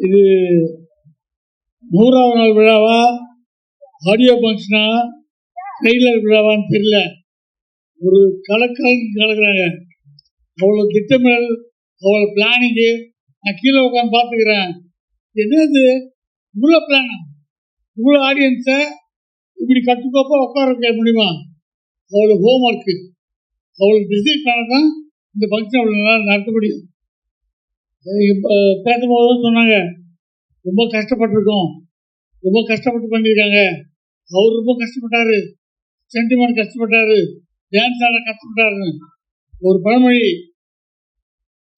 இது 100வது நாள் விழாவா, audio ஃபங்க்ஷனா, trailer விழாவான்னு தெரியல. ஒரு கலக்குறாங்க. அவ்வளோ திட்டமிடல், அவ்வளோ பிளானிங்கு. நான் கீழே உட்காந்து பார்த்துக்கிறேன். என்னது இவ்வளோ பிளானா? இவ்வளோ ஆடியன்ஸை இப்படி கட்டுக்கோப்பாக உட்கார வைக்க முடியுமா? அவ்வளோ ஹோம் ஒர்க்கு, அவ்வளோ டிசைட் பண்ணதான் இந்த ஃபங்க்ஷன் அவ்வளோ நல்லா நடத்த முடியும். பேசும்போது சொன்னாங்க, ரொம்ப கஷ்டப்பட்டுருக்கோம், ரொம்ப கஷ்டப்பட்டு பண்ணியிருக்காங்க. அவர் ரொம்ப கஷ்டப்பட்டாரு, சென்டிமெண்ட் கஷ்டப்பட்டாரு, டான்ஸ் ஆட கஷ்டப்பட்டாருன்னு. ஒரு பழமொழி,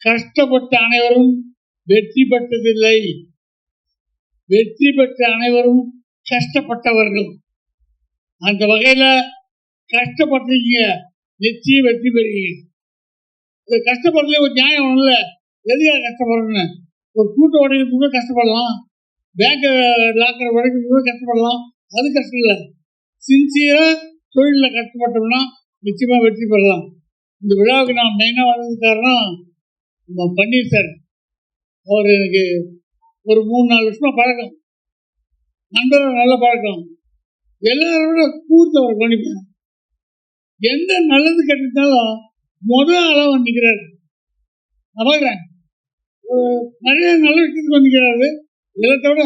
கஷ்டப்பட்ட அனைவரும் வெற்றி பெற்றதில்லை, வெற்றி பெற்ற அனைவரும் கஷ்டப்பட்டவர்கள். அந்த வகையில் கஷ்டப்பட்டிருக்கீங்க, நிச்சயம் வெற்றி பெறுவீங்க. இந்த கஷ்டப்படுறதுல ஒரு நியாயம் ஒன்றும். எதுக்காக கஷ்டப்படுறேன்னு? ஒரு கூட்ட உடைக்கிறதுக்கு கூட கஷ்டப்படலாம், பேங்கை லாக்கரை உடைக்கிறதுக்கு கூட கஷ்டப்படலாம், அது கஷ்டம் இல்லை. சின்சியராக தொழிலில் கஷ்டப்பட்டோம்னா நிச்சயமாக வெற்றி பெறலாம். இந்த விழாவுக்கு நான் மெயினாக வந்தது காரணம் நம்ம பன்னீர் சார். அவர் எனக்கு ஒரு 3-4 வருஷமாக பழக்கம், நண்பர்கள் நல்ல பழக்கம். எல்லாரோட கூர்த்து அவர் கவனிப்பேன். எந்த நல்லது கெட்டிருந்தாலும் முதல் ஆளாக வந்துக்கிறாரு. நான் பார்க்குறேன், நிறைய நல்ல விஷயத்துக்கு வந்துக்கிறாரு. எல்லாத்தோட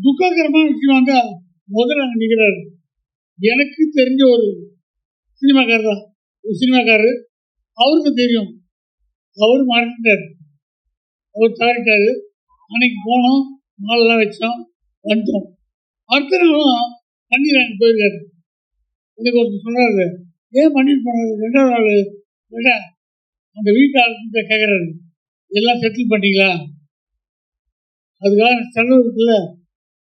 துக்ககரமான விஷயம் வந்தால் முதல்ல அங்கே நிற்கிறாரு. எனக்கு தெரிஞ்ச ஒரு சினிமாக்காரர் தான், ஒரு சினிமாக்காரர். அவருக்கு தெரியும், அவர் மறந்துட்டார், அவர் தவறிட்டார். அன்னைக்கு போனோம், மாலெல்லாம் வச்சோம், வந்துட்டோம். அடுத்த நாளும் பன்னீர் அங்கே போயிருக்காரு. எனக்கு ஒருத்தர் சொல்கிறாரு, ஏன் பன்னீர் போனாரு? 2வது நாள் கேட்டா அந்த வீட்டு ஆளுக்கிட்ட கேட்குறாரு, எல்லாம் செட்டில் பண்ணிட்டீங்களா? அதுக்காக செலவு இருக்குல்ல,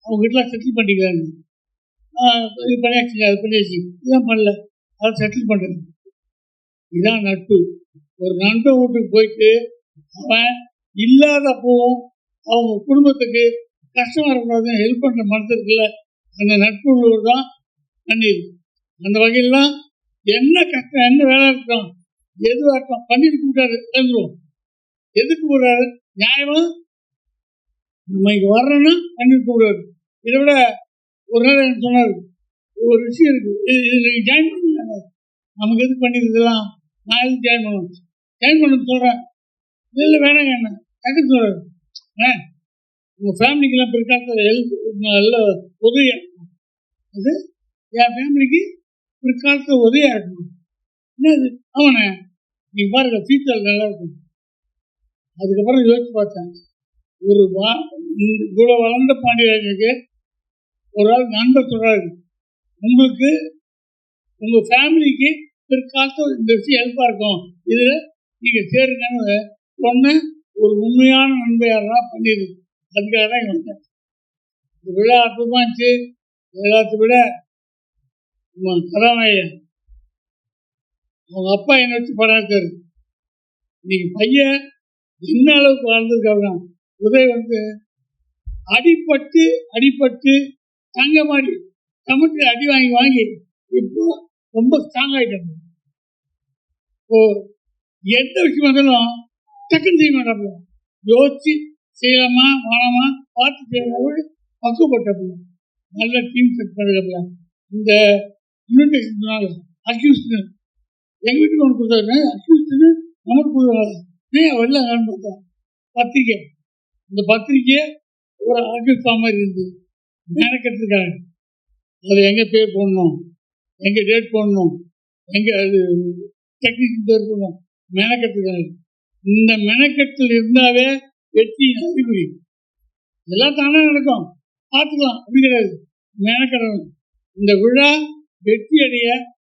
அவங்க வீட்டிலாம் செட்டில் பண்ணிக்கலான்னு. இது பண்ணியாச்சுங்க, அது பண்ணியாச்சு, இதுதான் பண்ணல, அதை செட்டில் பண்ணுறது. இதுதான் நட்பு. ஒரு நண்பன் வீட்டுக்கு போயிட்டு அவன் இல்லாதப்பவும் அவங்க குடும்பத்துக்கு கஷ்டம் வரக்கூடாதுன்னு ஹெல்ப் பண்ணுற மனசு இருக்குல்ல, அந்த நட்பு உள்ளவர் தான் பன்னீர். அந்த வகையிலாம் என்ன கஷ்டம், என்ன வேலை இருக்கட்டும், எதுவாக இருக்கட்டும், பன்னீர் கூப்பிட்டாரு எழுந்துருவோம். எதுக்கு கூடுறாரு? நியாயமா நம்ம இங்கே வர்றோன்னா பன்னீர் கூப்பிடுவாரு. இதை விட ஒரு நாள் எனக்கு சொன்னார், ஒரு விஷயம் இருக்குது, இதில் நீங்கள் ஜாயின் பண்ணுங்க, நமக்கு எதுக்கு பண்ணியிருக்கலாம், நான் எதுக்கு ஜாயின் பண்ணணும், ஜாயின் பண்ண சொல்கிறேன். இல்லை வேணாங்க, என்ன டக்குன்னு சொல்கிறாரு, உங்கள் ஃபேமிலிக்கெல்லாம் பிற்காலத்தில் எல்லாம் உதவியாக இருக்கணும். அது என் ஃபேமிலிக்கு பிற்காலத்தில் உதவியாக இருக்கணும். என்னது? ஆமாண்ணே, நீங்கள் பாருங்க, ஃபியூச்சர் நல்லா இருக்கும். அதுக்கப்புறம் யோசிச்சு பார்த்தேன், ஒரு இவ்வளோ வளர்ந்த பாண்டியராஜனுக்கு ஒரு ஆள் நண்பர் சொல்கிறாரு, உங்களுக்கு உங்கள் ஃபேமிலிக்கு பிற்காலத்தில் இந்த விஷயம் ஹெல்ப்பாக இருக்கும், இதில் நீங்கள் சேருங்கன்னு சொன்ன ஒரு உண்மையான நண்பர் யாருன்னா பன்னீர். அதுக்காக தான் இங்கே வந்தேன். இந்த விழா அற்புதமாக இருந்துச்சு. எல்லாத்த விட கதாநாயகன் அவங்க அப்பா என்னை வச்சு படம் எடுத்தார். இன்னைக்கு பையன் என்ன அளவுக்கு வாழ்ந்ததுக்காக உதவி அடிப்பட்டு தங்க மாதிரி தமிழ்ச்சி அடி வாங்கி இப்போ ரொம்ப ஸ்ட்ராங் ஆகிட்டாங்க. இப்போ எந்த விஷயம் வந்தாலும் டக்குன்னு செய்ய மாட்டாப்புல, யோசிச்சு செய்யலாமா வேணாமா பார்த்து செய்யறவங்க பக்குவப்பட்டப்பல, நல்ல டீம் செட் பண்ணுறப்பல. இந்த இன்விடேஷன் சொன்னாங்க, அக்யூஸ்டு எங்கள் வீட்டுக்கு ஒன்று கொடுத்தாரு, அக்யூஸ்டுன்னு நமக்கு கொடுக்குறாங்க. வெளில பார்த்தா பத்திரிக்கை, இந்த பத்திரிக்கை ஒரு அக்யூஸ்டா மாதிரி இருந்தது, மெனக்கெட்டுருக்காங்க. அதில் எங்கே பேர் போடணும், எங்கே டேட் போடணும், எங்கே அது டெக்னிக் பேர் போடணும், மெனக்கெட்டுருக்காங்க. இந்த மெனக்கெட்டில் இருந்தாவே வெற்றி அறிகுறி. எல்லாம் தானே நடக்கும், பார்த்துக்கலாம், அப்படி கிடையாது, மெனக்கெடணும். இந்த விழா வெற்றி அடைய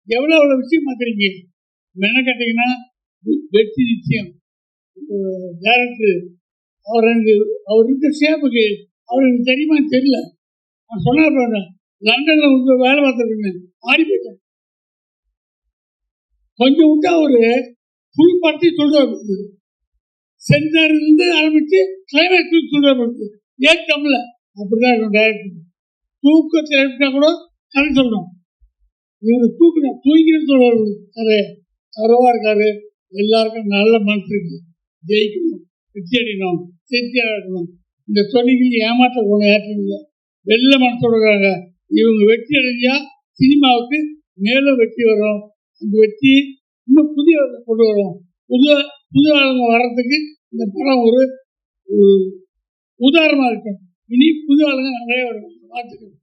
எவ்வளோ விஷயம் பார்த்துருக்கீங்க. மெனக்கட்டிங்கன்னா வெற்றி நிச்சயம். டேரக்டர் அவர் இருக்க ஷேப்புக்கு அவருக்கு தெரியுமான்னு தெரியல. நான் சொன்னார், லண்டனில் உங்க வேலை பார்த்துருக்கேன், ஆடி போயிட்டேன். கொஞ்சம் விட்டா ஒரு ஃபுல் படத்தை சொல்றாரு, சென்டர்லேருந்து ஆரம்பித்து கிளைமேக்ஸ் சொல்றாரு, ஏற்கம்ல அப்படிதான் இருக்கும். டேரக்டர் தூக்கத்தில் எடுத்தா கூட கதை சொல்லணும், இவங்க தூங்கின்னு சொல்றாரு. கதை சரவா இருக்காரு. எல்லாருக்கும் நல்ல மனசு இருக்கு, ஜெயிக்கணும், வெற்றி அடையணும், இருக்கணும். இந்த தொழில்கள் ஏமாற்ற கொண்டு ஏற்றவில்லை. வெள்ள மனசோடு இருக்காங்க. இவங்க வெற்றி அடைஞ்சா சினிமாவுக்கு மேலும் வெற்றி வரும். அந்த வெற்றி இன்னும் புதிய கொண்டு வரும். புது ஆளுங்க வர்றதுக்கு இந்த படம் ஒரு உதாரணமாக இருக்கும். இனி புது ஆளுங்க நிறைய வரும். பார்த்துக்கணும்.